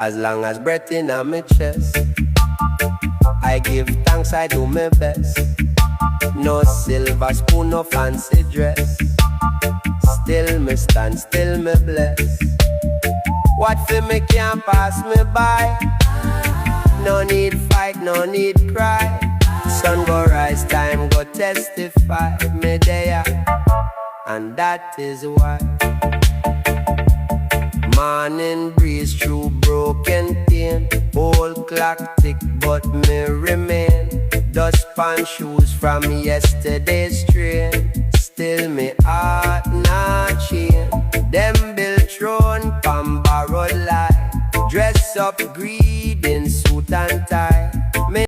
as long as breath in my chest. I give thanks, I do my best. No silver spoon, no fancy dress. Still me stand, still me bless. What for me can't pass me by. No need fight, no need cry. Sun go rise, time go testify. Me there, and that is why. Morning breeze through broken pane. Old clock tick but me remain. Dust pan shoes from yesterday's train. Still me heart not change. Them build throne from borrowed life. Dress up greed in suit and tie.